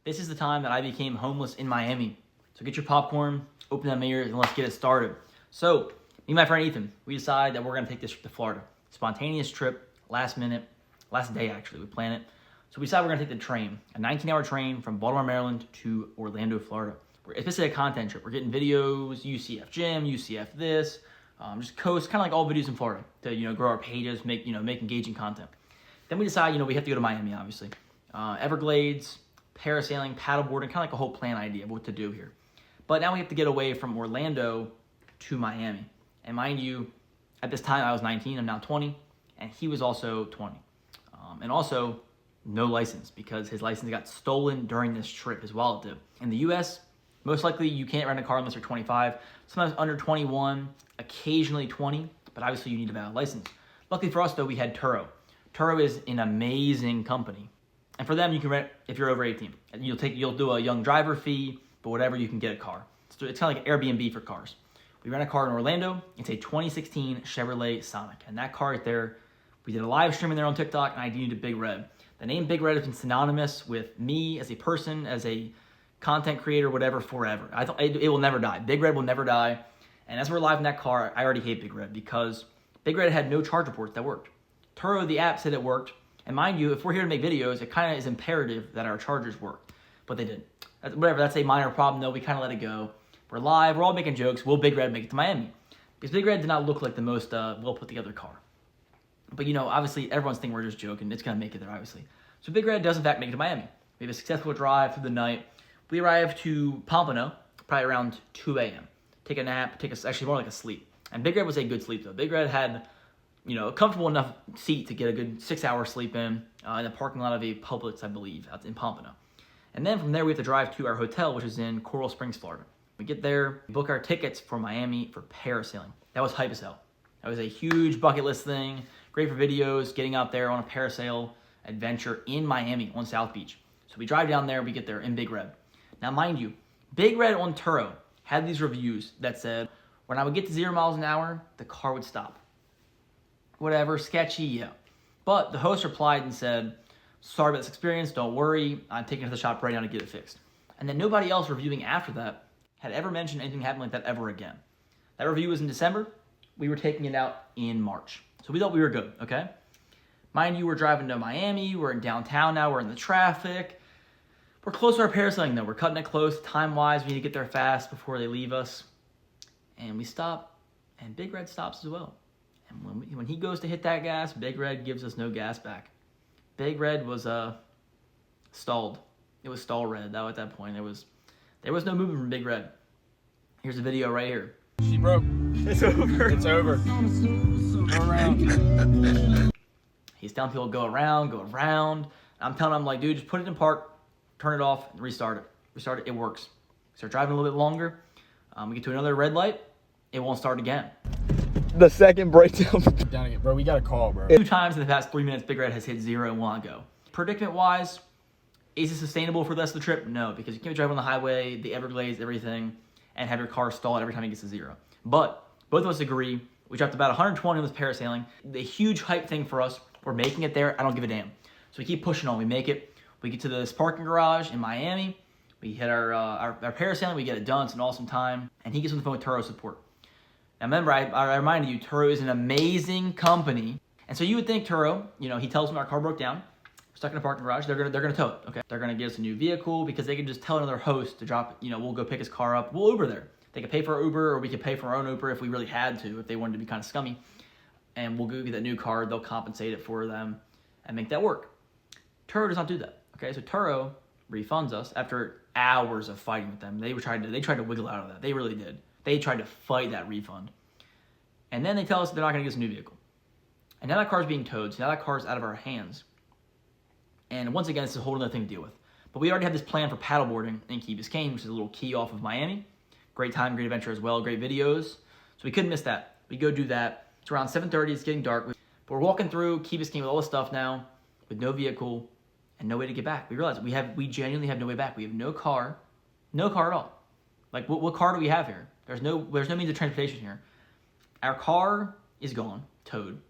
This is the time that I became homeless in Miami. So get your popcorn, open them ears, and let's get it started. So, me and my friend Ethan, we decide that we're going to take this trip to Florida. Spontaneous trip, last minute, last day actually, we plan it. So we decide we're going to take the train, a 19-hour train from Baltimore, Maryland to Orlando, Florida. It's basically a content trip. We're getting videos, UCF gym, UCF this, just coast, kind of like all videos in Florida to, grow our pages, make engaging content. Then we decide, we have to go to Miami, obviously. Everglades, parasailing, paddleboarding, kind of like a whole plan idea of what to do here. But now we have to get away from Orlando to Miami. And mind you, at this time I was 19, I'm now 20, and he was also 20. And also, no license because his license got stolen during this trip, his wallet did. In the US, most likely you can't rent a car unless you're 25, sometimes under 21, occasionally 20, but obviously you need a valid license. Luckily for us though, we had Turo. Turo is an amazing company. And for them, you can rent if you're over 18. You'll do a young driver fee, but whatever, you can get a car. So it's kind of like Airbnb for cars. We rent a car in Orlando. It's a 2016 Chevrolet Sonic. And that car right there, we did a live stream in there on TikTok, and I DM'd Big Red. The name Big Red has been synonymous with me as a person, as a content creator, whatever, forever. I thought it will never die. Big Red will never die. And as we're live in that car, I already hate Big Red because Big Red had no charge reports that worked. Turo, the app, said it worked. And mind you, if we're here to make videos, it kind of is imperative that our chargers work. But they didn't. Whatever, that's a minor problem though. We kind of let it go. We're live. We're all making jokes. Will Big Red make it to Miami? Because Big Red did not look like the most well put together car. But obviously everyone's thinking we're just joking. It's going to make it there, obviously. So Big Red does in fact make it to Miami. We have a successful drive through the night. We arrive to Pompano probably around 2 a.m. Take a nap. Actually more like a sleep. And Big Red was a good sleep though. Big Red had a comfortable enough seat to get a good 6-hour sleep in the parking lot of a Publix, I believe, out in Pompano. And then from there, we have to drive to our hotel, which is in Coral Springs, Florida. We get there, we book our tickets for Miami for parasailing. That was hype as hell. That was a huge bucket list thing, great for videos, getting out there on a parasail adventure in Miami on South Beach. So we drive down there, we get there in Big Red. Now, mind you, Big Red on Turo had these reviews that said, when I would get to 0 miles an hour, the car would stop. Whatever, sketchy, yeah. But the host replied and said, sorry about this experience, don't worry, I'm taking it to the shop right now to get it fixed. And then nobody else reviewing after that had ever mentioned anything happening like that ever again. That review was in December, we were taking it out in March. So we thought we were good, okay? Mind you, we're driving to Miami, we're in downtown now, we're in the traffic. We're close to our parasailing though, we're cutting it close, time-wise, we need to get there fast before they leave us. And we stop, and Big Red stops as well. And when he goes to hit that gas, Big Red gives us no gas back. Big Red was stalled. It was stall red. At that point, there was no movement from Big Red. Here's a video right here. She broke. It's over. It's over. Go around. He's telling people go around. I'm telling him, like, dude, just put it in park, turn it off, and restart it. Restart it. It works. Start driving a little bit longer. We get to another red light. It won't start again. The second breakdown. Down again, bro. We got a call, bro. 2 times in the past 3 minutes, Big Red has hit 0 and won't go. Predicament-wise, is it sustainable for the rest of the trip? No, because you can't drive on the highway, the Everglades, everything, and have your car stalled every time it gets to 0. But both of us agree. We dropped about 120 on this parasailing. The huge hype thing for us, we're making it there. I don't give a damn. So we keep pushing on. We make it. We get to this parking garage in Miami. We hit our parasailing. We get it done. It's an awesome time. And he gets on the phone with Turo support. Now remember, I reminded you, Turo is an amazing company. And so you would think Turo, he tells them our car broke down. We're stuck in a parking garage. They're gonna tow it, okay? They're gonna get us a new vehicle because they can just tell another host to drop it. We'll go pick his car up. We'll Uber there. They could pay for our Uber, or we could pay for our own Uber if we really had to, if they wanted to be kind of scummy. And we'll go get that new car. They'll compensate it for them and make that work. Turo does not do that, okay? So Turo refunds us after hours of fighting with them. They tried to wiggle out of that. They really did. They tried to fight that refund. And then they tell us they're not going to get us a new vehicle. And now that car's being towed, so now that car's out of our hands. And once again, it's a whole other thing to deal with. But we already had this plan for paddleboarding in Key Biscayne, which is a little key off of Miami. Great time, great adventure as well, great videos. So we couldn't miss that. We go do that. It's around 7:30, it's getting dark. But we're walking through Key Biscayne with all this stuff now, with no vehicle and no way to get back. We realize we genuinely have no way back. We have no car at all. Like, what car do we have here? There's no means of transportation here. Our car is gone, towed.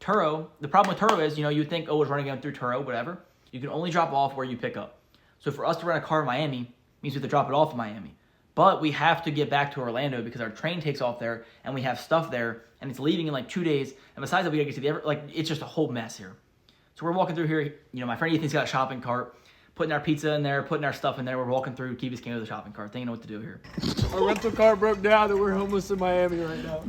Turo, the problem with Turo is, you would think, oh, it's running down through Turo, whatever. You can only drop off where you pick up. So for us to rent a car in Miami means we have to drop it off in Miami. But we have to get back to Orlando because our train takes off there and we have stuff there and it's leaving in like 2 days. And besides that, we gotta get to it's just a whole mess here. So we're walking through here. You know, my friend Ethan's got a shopping cart, putting our pizza in there, putting our stuff in there. We're walking through. Keebus came with the shopping cart, thinking what to do here. Our rental car broke down and we're homeless in Miami right now.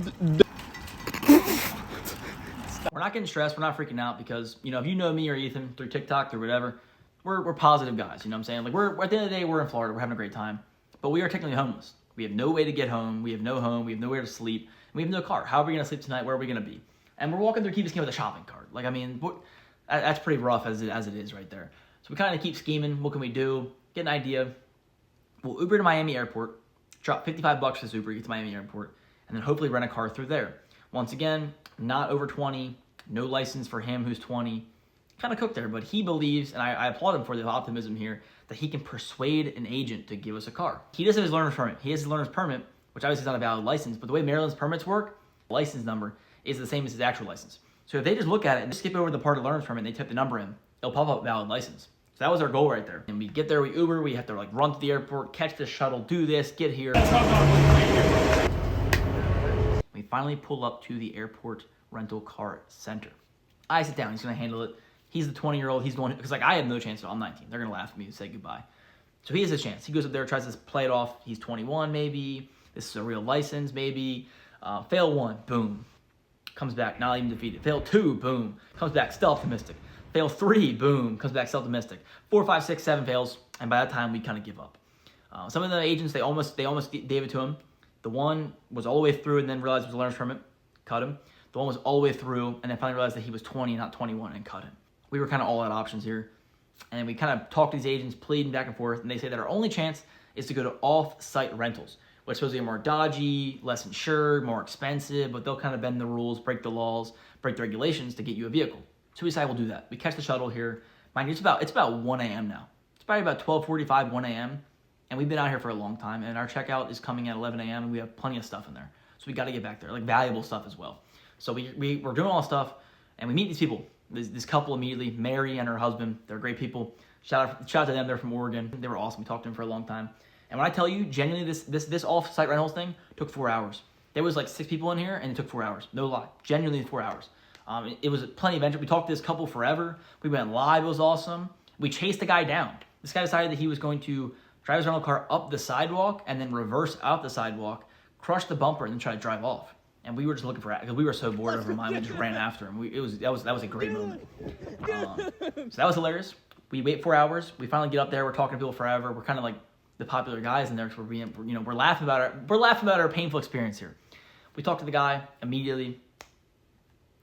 We're not getting stressed. We're not freaking out because, you know, if you know me or Ethan through TikTok, through whatever, we're positive guys. You know what I'm saying? Like, we're at the end of the day, we're in Florida. We're having a great time. But we are technically homeless. We have no way to get home. We have no home. We have nowhere to sleep. And we have no car. How are we going to sleep tonight? Where are we going to be? And we're walking through Keebus came with a shopping cart. Like, I mean, that's pretty rough as it is right there. So we kind of keep scheming. What can we do? Get an idea. We'll Uber to Miami Airport. Drop $55 for this Uber, get to Miami Airport. And then hopefully rent a car through there. Once again, not over 20. No license for him who's 20. Kind of cooked there, but he believes, and I applaud him for the optimism here, that he can persuade an agent to give us a car. He doesn't have his learner's permit. He has his learner's permit, which obviously is not a valid license, but the way Maryland's permits work, the license number is the same as his actual license. So if they just look at it and skip over the part of learner's permit and they type the number in, it'll pop up valid license. So that was our goal right there. And we get there, we Uber, we have to like run to the airport, catch the shuttle, do this, get here. We finally pull up to the airport rental car center. I sit down, he's gonna handle it. He's the 20-year-old, he's the one, because like I have no chance at all, I'm 19. They're gonna laugh at me and say goodbye. So he has his chance. He goes up there, tries to play it off. He's 21 maybe, this is a real license maybe. Fail 1, boom. Comes back, not even defeated. Fail 2, boom. Comes back, still optimistic. Fail 3, boom. Comes back, still optimistic. 4, 5, 6, 7 fails, and by that time we kind of give up. Some of the agents, they almost gave it to him. The one was all the way through and then realized it was a learner's permit, cut him. The one was all the way through and then finally realized that he was 20, not 21, and cut him. We were kind of all out options here. And we kind of talked to these agents, pleading back and forth, and they say that our only chance is to go to off-site rentals, which supposedly are more dodgy, less insured, more expensive, but they'll kind of bend the rules, break the laws, break the regulations to get you a vehicle. So we decide we'll do that. We catch the shuttle here. Mind you, it's about 1 a.m. now. It's probably about 12:45, 1 a.m., and we've been out here for a long time, and our checkout is coming at 11 a.m., and we have plenty of stuff in there. So we got to get back there, like valuable stuff as well. So we're doing all this stuff, and we meet these people. This couple immediately, Mary and her husband. They're great people. Shout out to them. They're from Oregon. They were awesome. We talked to them for a long time. And when I tell you, genuinely, this off-site rentals thing took 4 hours. There was like 6 people in here, and it took 4 hours. No lie. Genuinely 4 hours. It was plenty of interest. We talked to this couple forever. We went live. It was awesome. We chased the guy down. This guy decided that he was going to drive his rental car up the sidewalk and then reverse out the sidewalk, crush the bumper, and then try to drive off. And we were just looking for it because we were so bored of our mind. We just ran after him. That was a great moment. So that was hilarious. We wait 4 hours. We finally get up there. We're talking to people forever. We're kind of like the popular guys in there because we're laughing about our painful experience here. We talked to the guy immediately.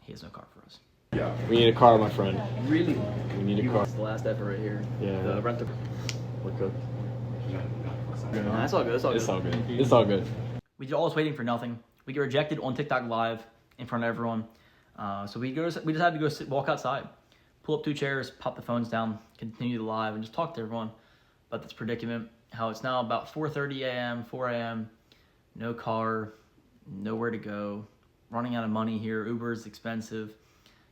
He has no car for us. Yeah. We need a car, my friend. Really? We need a car. It's the last effort right here. Yeah. The rental. We're good. Nah, it's all good. It's all good. It's all good. We did all this waiting for nothing. We get rejected on TikTok Live in front of everyone. So we decided to go walk outside, pull up 2 chairs, pop the phones down, continue the live, and just talk to everyone about this predicament. How it's now about 4:30 a.m., 4 a.m., no car, nowhere to go, running out of money here. Uber is expensive.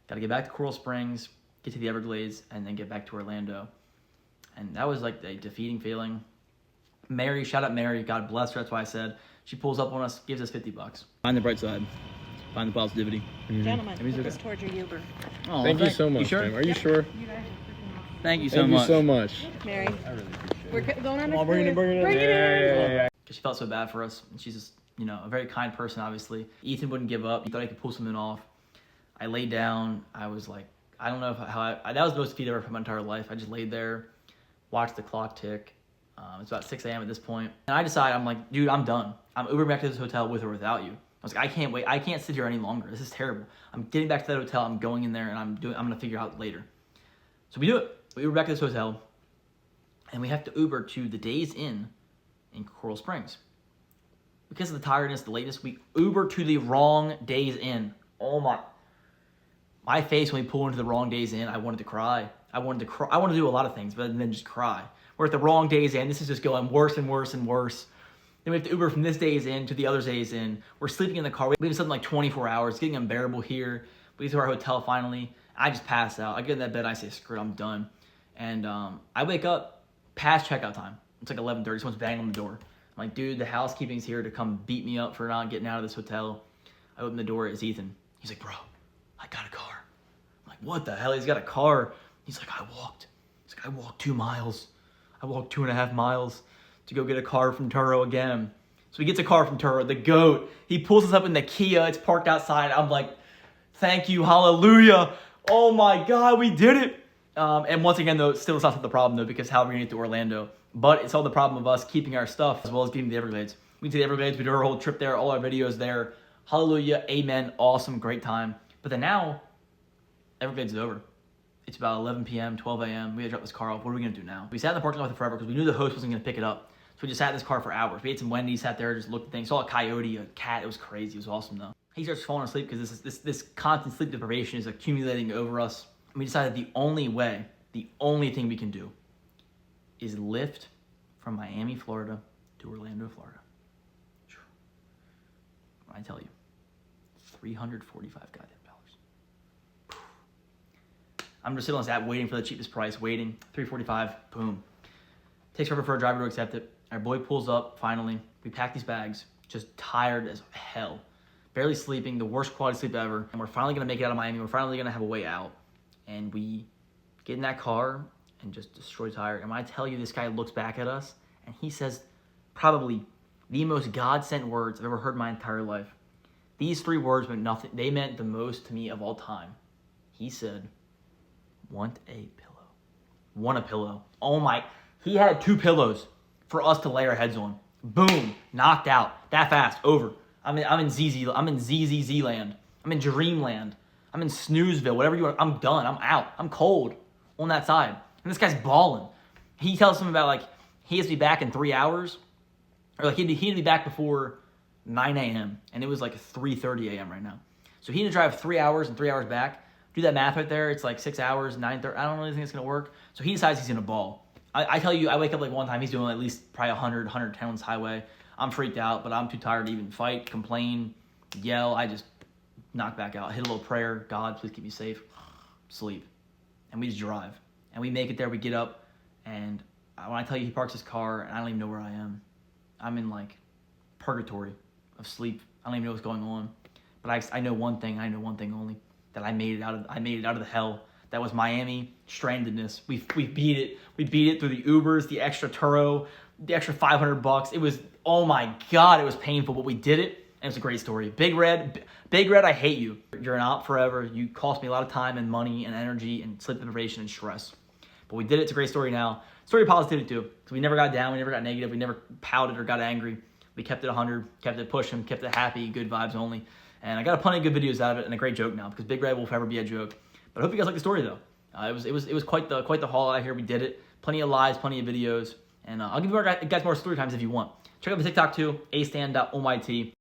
Got to get back to Coral Springs, get to the Everglades, and then get back to Orlando. And that was like a defeating feeling. Mary, shout out Mary, God bless her. That's why I said she pulls up on us, gives us $50. Find the bright side. Find the positivity. Gentlemen, put this towards your Uber. Oh, Thank you so much, you sure? ma'am. Are you sure? Thank you so Thank much. you so much. Mary, we're going on a I'll bring it in. Bring it in. Yeah. Because she felt so bad for us. And she's just, a very kind person, obviously. Ethan wouldn't give up. He thought he could pull something off. I laid down. I was like, I don't know that was the most defeated I've ever felt in my entire life. I just laid there, watched the clock tick. It's about 6 a.m. at this point. And I decide, I'm like, dude, I'm done. I'm Ubering back to this hotel with or without you. I was like, I can't wait. I can't sit here any longer. This is terrible. I'm getting back to that hotel. I'm going in there and I'm going to figure out later. So we do it. We Uber back to this hotel and we have to Uber to the Days Inn in Coral Springs. Because of the tiredness, the lateness, we Uber to the wrong Days Inn. Oh my face when we pull into the wrong Days Inn, I wanted to cry. I wanted to cry. I wanted to do a lot of things, but then just cry. We're at the wrong Days Inn. This is just going worse and worse and worse. Then we have to Uber from this Days Inn to the other Days Inn. We're sleeping in the car. We have something like 24 hours. It's getting unbearable here. We get to our hotel finally. I just pass out. I get in that bed. I say, screw it, I'm done. And I wake up past checkout time. It's like 11:30. Someone's banging on the door. I'm like, dude, the housekeeping's here to come beat me up for not getting out of this hotel. I open the door. It's Ethan. He's like, bro, I got a car. I'm like, what the hell? He's got a car. He's like, I walked 2 miles. I walked 2.5 miles to go get a car from Turo again. So he gets a car from Turo, the GOAT. He pulls us up in the Kia. It's parked outside. I'm like, thank you, hallelujah. Oh my God, we did it. And once again, though, still it's not the problem, though, because how are we going to get to Orlando? But it's all the problem of us keeping our stuff as well as getting to the Everglades. We get to the Everglades. We do our whole trip there, all our videos there. Hallelujah, amen, awesome, great time. But then now, Everglades is over. It's about 11 p.m., 12 a.m. We had to drop this car off. What are we going to do now? We sat in the parking lot forever because we knew the host wasn't going to pick it up. So we just sat in this car for hours. We ate some Wendy's, sat there, just looked at things. Saw a coyote, a cat. It was crazy. It was awesome, though. He starts falling asleep because this constant sleep deprivation is accumulating over us. And we decided the only thing we can do is lift from Miami, Florida to Orlando, Florida. I tell you, $345 goddamn dollars. I'm just sitting on this app waiting for the cheapest price, waiting. $345, boom. Takes forever for a driver to accept it. Our boy pulls up, finally. We pack these bags, just tired as hell. Barely sleeping, the worst quality sleep ever. And we're finally going to make it out of Miami. We're finally going to have a way out. And we get in that car and just destroy tire. And when I tell you, this guy looks back at us and he says probably the most God-sent words I've ever heard in my entire life. These 3 words meant nothing. They meant the most to me of all time. He said, want a pillow. Want a pillow. Oh my. He had 2 pillows for us to lay our heads on. Boom. Knocked out. That fast. Over. I'm in ZZZ land. I'm in Dreamland. I'm in Snoozeville. Whatever you want. I'm done. I'm out. I'm cold on that side. And this guy's balling. He tells him about, like, he has to be back in 3 hours. Or, like, he'd be back before 9 a.m. And it was, like, 3:30 a.m. right now. So he had to drive 3 hours and 3 hours back. Do that math right there. It's like 6 hours, 9:30. I don't really think it's going to work. So he decides he's going to ball. I tell you, I wake up like one time, he's doing at least probably 100, 110 on this highway. I'm freaked out, but I'm too tired to even fight, complain, yell. I just knock back out, hit a little prayer. God, please keep me safe. Sleep. And we just drive. And we make it there. We get up. And when I tell you he parks his car, and I don't even know where I am. I'm in like purgatory of sleep. I don't even know what's going on. But I know one thing. I know one thing only. That I made it out of the hell. That was Miami strandedness. We beat it. We beat it through the Ubers, the extra Turo, the extra $500. It was, oh my God, it was painful, but we did it, and it's a great story. Big Red, I hate you. You're an op forever. You cost me a lot of time and money and energy and sleep deprivation and stress. But we did it. It's a great story now. Story of positivity too, because we never got down, we never got negative, we never pouted or got angry. We kept it 100, kept it pushing, kept it happy, good vibes only. And I got a plenty of good videos out of it and a great joke now, because Big Red will forever be a joke. But I hope you guys like the story though. It was quite the haul out here. We did it. Plenty of lives, plenty of videos, and I'll give you guys more story times if you want. Check out the TikTok too, astan.oyt.